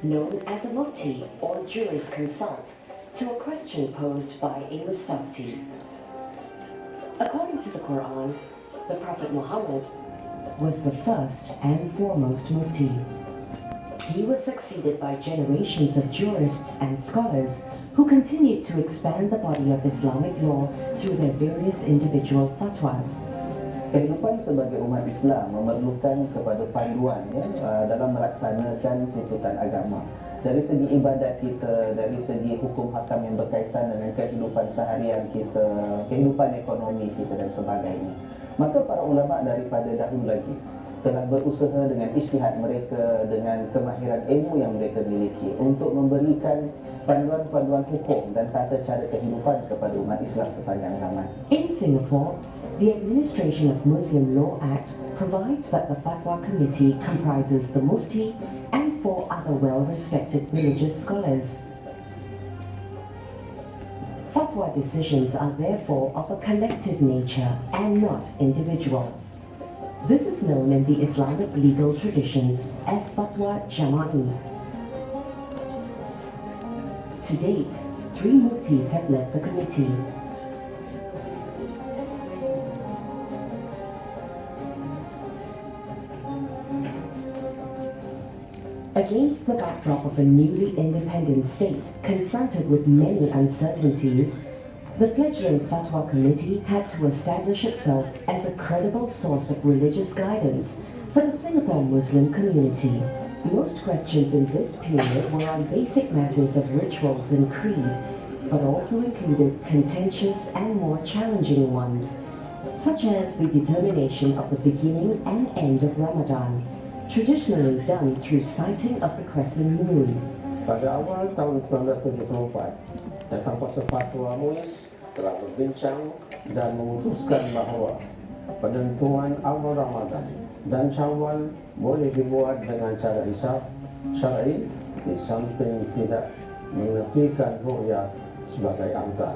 known as a mufti or juris consult, to a question posed by a mustafti. According to the Quran, the Prophet Muhammad was the first and foremost mufti. He was succeeded by generations of jurists and scholars who continued to expand the body of Islamic law through their various individual fatwas. Kehidupan sebagai umat Islam memerlukan kepada panduan dalam melaksanakan tuntutan agama. Dari segi ibadat kita, dari segi hukum hakam yang berkaitan dengan kehidupan seharian kita, kehidupan ekonomi kita dan sebagainya. Maka para ulama daripada dahulu lagi telah berusaha dengan ijtihad mereka, dengan kemahiran ilmu yang mereka miliki untuk memberikan panduan-panduan hukum dan tata cara kehidupan kepada umat Islam sepanjang zaman. In Singapore, the Administration of Muslim Law Act provides that the Fatwa Committee comprises the Mufti and 4 other well-respected religious scholars. Fatwa decisions are therefore of a collective nature and not individual. This is known in the Islamic legal tradition as Fatwa Jama'i. To date, 3 muftis have led the committee. Against the backdrop of a newly independent state confronted with many uncertainties, the fledgling Fatwa Committee had to establish itself as a credible source of religious guidance for the Singapore Muslim community. Most questions in this period were on basic matters of rituals and creed, but also included contentious and more challenging ones, such as the determination of the beginning and end of Ramadan, traditionally done through sighting of the crescent moon. Pada awal tahun 1974, Datang Kuasa Fatwa Muis telah berbincang dan memutuskan bahawa penentuan awal Ramadan dan Syawal boleh dibuat dengan cara hisab syar'i di samping tidak menepikan ru'yah sebagai angka.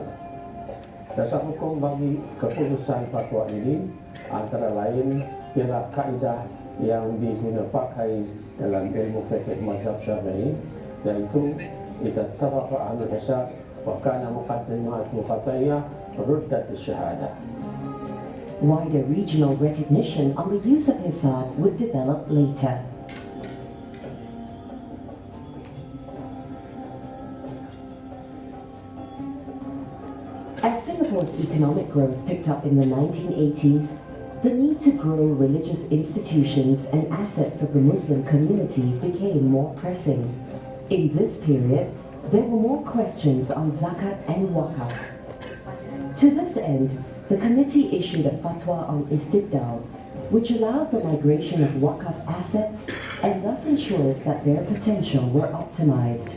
Dasar hukum bagi keputusan fatwa ini antara lain ialah kaedah yang diguna pakai dalam ilmu fiqh mazhab Syafi'i, yaitu idza tafaqa ahlul hisab wa kana muqaddimat muqattiyah ruddat ash-shahadah. Wider regional recognition on the use of hisab would develop later. As Singapore's economic growth picked up in the 1980s, the need to grow religious institutions and assets of the Muslim community became more pressing. In this period, there were more questions on zakat and wakaf. To this end, the committee issued a fatwa on istibdal, which allowed the migration of wakaf assets and thus ensured that their potential were optimized.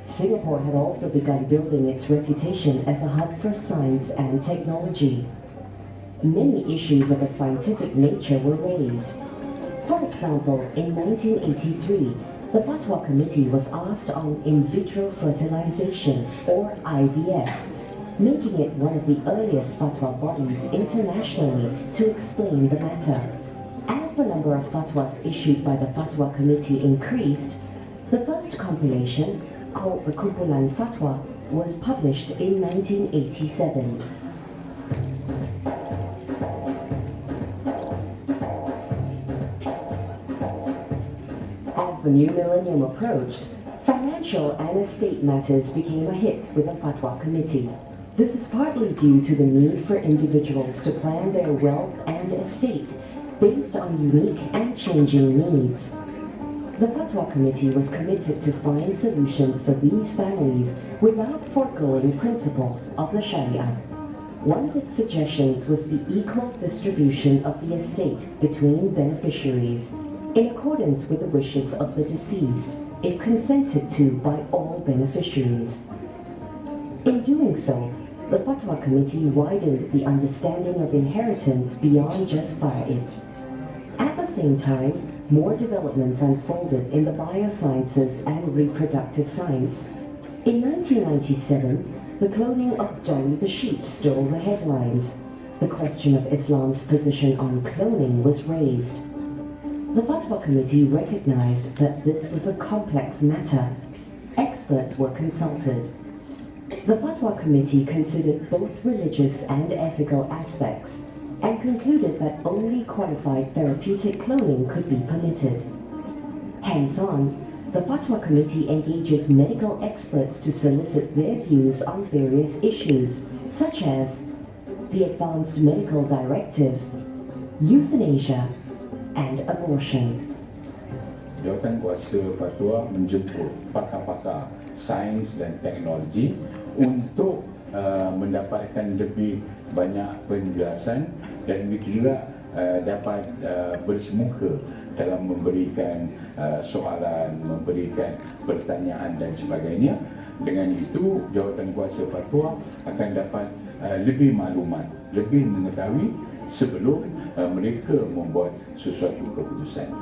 Singapore had also begun building its reputation as a hub for science and technology. Many issues of a scientific nature were raised. For example, in 1983, the Fatwa Committee was asked on in vitro fertilization, or IVF, making it one of the earliest fatwa bodies internationally to explain the matter. As the number of fatwas issued by the Fatwa Committee increased, the first compilation, called the Kumpulan Fatwa, was published in 1987. As the new millennium approached, financial and estate matters became a hit with the Fatwa Committee. This is partly due to the need for individuals to plan their wealth and estate based on unique and changing needs. The Fatwa Committee was committed to find solutions for these families without foregoing principles of the Sharia. One of its suggestions was the equal distribution of the estate between beneficiaries, in accordance with the wishes of the deceased, if consented to by all beneficiaries. In doing so, the Fatwa Committee widened the understanding of inheritance beyond just fara'id. At the same time, more developments unfolded in the biosciences and reproductive science. In 1997, the cloning of Dolly the sheep stole the headlines. The question of Islam's position on cloning was raised. The Fatwa Committee recognized that this was a complex matter. Experts were consulted. The Fatwa Committee considered both religious and ethical aspects and concluded that only qualified therapeutic cloning could be permitted. Hands on, the Fatwa Committee engages medical experts to solicit their views on various issues, such as the Advanced Medical Directive, euthanasia, and abortion. Jawatan Kuasa Fatwa menjemput pakar-pakar sains dan teknologi untuk mendapatkan lebih banyak penjelasan dan begitu juga dapat bersemuka dalam memberikan soalan, memberikan pertanyaan dan sebagainya. Dengan itu, Jawatan Kuasa Fatwa akan dapat lebih maklumat, lebih mengetahui sebelum mereka membuat sesuatu keputusan.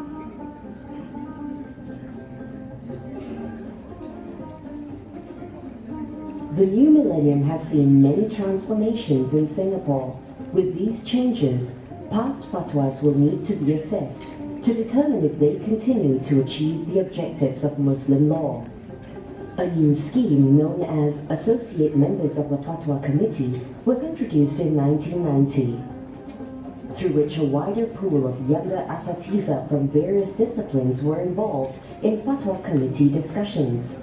The new millennium has seen many transformations in Singapore. With these changes, past fatwas will need to be assessed to determine if they continue to achieve the objectives of Muslim law. A new scheme known as Associate Members of the Fatwa Committee was introduced in 1990, through which a wider pool of younger asatiza from various disciplines were involved in Fatwa Committee discussions.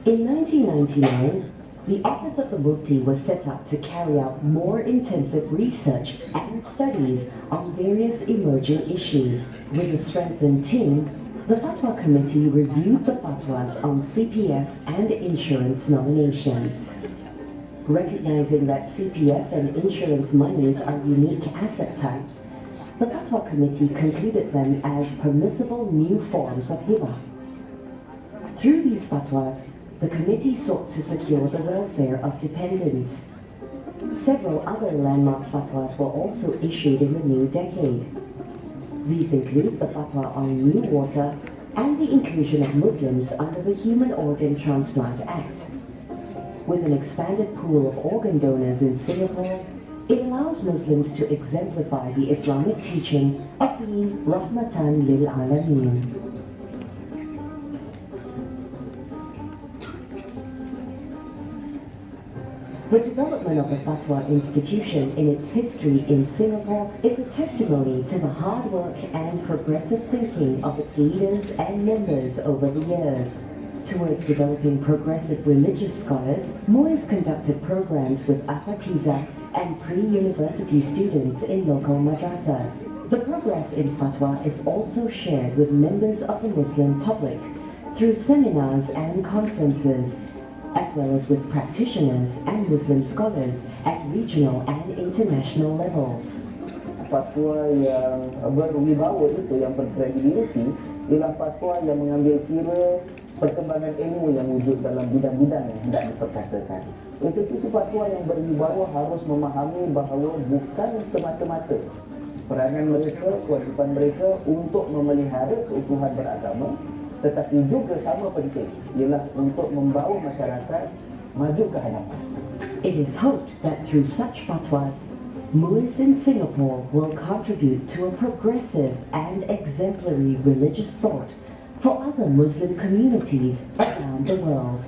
In 1999, the Office of the Mufti was set up to carry out more intensive research and studies on various emerging issues. With a strengthened team, the Fatwa Committee reviewed the fatwas on CPF and insurance nominations. Recognizing that CPF and insurance monies are unique asset types, the Fatwa Committee concluded them as permissible new forms of hibah. Through these fatwas, the committee sought to secure the welfare of dependents. Several other landmark fatwas were also issued in the new decade. These include the fatwa on new water and the inclusion of Muslims under the Human Organ Transplant Act. With an expanded pool of organ donors in Singapore, it allows Muslims to exemplify the Islamic teaching of being Rahmatan lil Alameen. The development of the Fatwa institution in its history in Singapore is a testimony to the hard work and progressive thinking of its leaders and members over the years. Towards developing progressive religious scholars, Muis conducted programs with asatiza and pre-university students in local madrasas. The progress in Fatwa is also shared with members of the Muslim public through seminars and conferences, as well as with practitioners and Muslim scholars at regional and international levels. Fatwa yang berwibawa itu, yang berkredibiliti, ialah fatwa yang mengambil kira perkembangan ilmu yang wujud dalam bidang-bidang yang hendak diperkatakan. Institusi fatwa yang berwibawa harus memahami bahawa bukan semata-mata peranan mereka, kewajipan mereka untuk memelihara keutuhan beragama, tetapi juga sama penting ialah untuk membawa masyarakat maju ke hadapan. It is hoped that through such fatwas, Muis in Singapore will contribute to a progressive and exemplary religious thought for other Muslim communities around the world.